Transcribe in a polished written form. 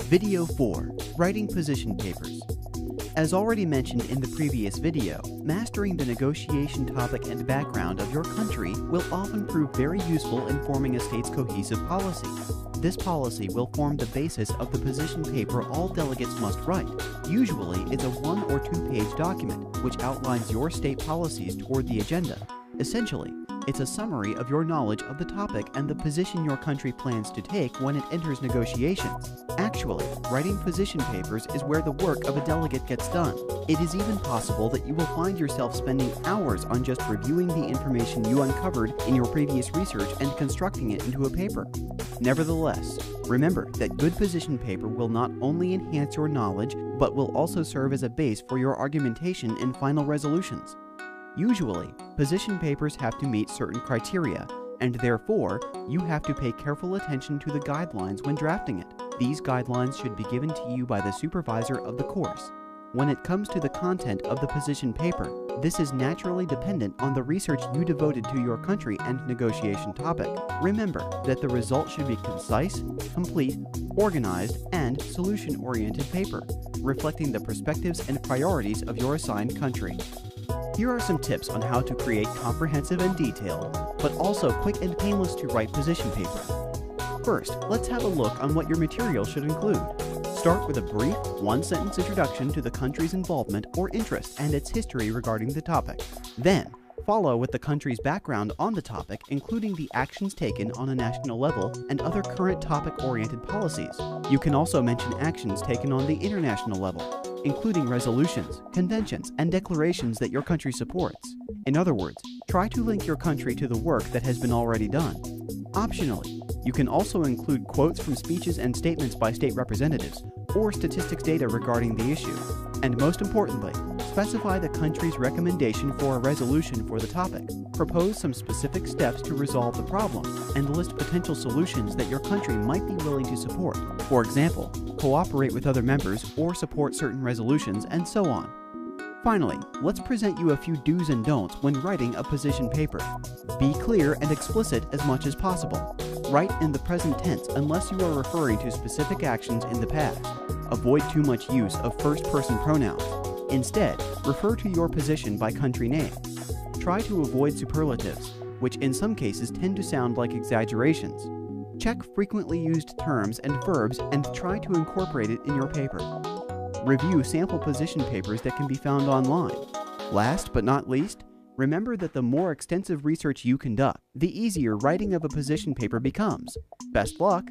Video 4. Writing Position Papers. As already mentioned in the previous video, mastering the negotiation topic and background of your country will often prove very useful in forming a state's cohesive policy. This policy will form the basis of the position paper all delegates must write. Usually, it's a 1- or 2-page document which outlines your state policies toward the agenda. Essentially, it's a summary of your knowledge of the topic and the position your country plans to take when it enters negotiations. Actually, writing position papers is where the work of a delegate gets done. It is even possible that you will find yourself spending hours on just reviewing the information you uncovered in your previous research and constructing it into a paper. Nevertheless, remember that good position paper will not only enhance your knowledge, but will also serve as a base for your argumentation in final resolutions. Usually, position papers have to meet certain criteria, and therefore, you have to pay careful attention to the guidelines when drafting it. These guidelines should be given to you by the supervisor of the course. When it comes to the content of the position paper, this is naturally dependent on the research you devoted to your country and negotiation topic. Remember that the result should be concise, complete, organized, and solution-oriented paper, reflecting the perspectives and priorities of your assigned country. Here are some tips on how to create comprehensive and detailed, but also quick and painless to write position paper. First, let's have a look on what your material should include. Start with a brief, one-sentence introduction to the country's involvement or interest and its history regarding the topic. Then, follow with the country's background on the topic, including the actions taken on a national level and other current topic-oriented policies. You can also mention actions taken on the international level, including resolutions, conventions, and declarations that your country supports. In other words, try to link your country to the work that has been already done. Optionally, you can also include quotes from speeches and statements by state representatives, or statistics data regarding the issue. And most importantly, specify the country's recommendation for a resolution for the topic. Propose some specific steps to resolve the problem, and list potential solutions that your country might be willing to support. For example, cooperate with other members or support certain resolutions, and so on. Finally, let's present you a few do's and don'ts when writing a position paper. Be clear and explicit as much as possible. Write in the present tense unless you are referring to specific actions in the past. Avoid too much use of first-person pronouns. Instead, refer to your position by country name. Try to avoid superlatives, which in some cases tend to sound like exaggerations. Check frequently used terms and verbs and try to incorporate it in your paper. Review sample position papers that can be found online. Last but not least, remember that the more extensive research you conduct, the easier writing of a position paper becomes. Best luck!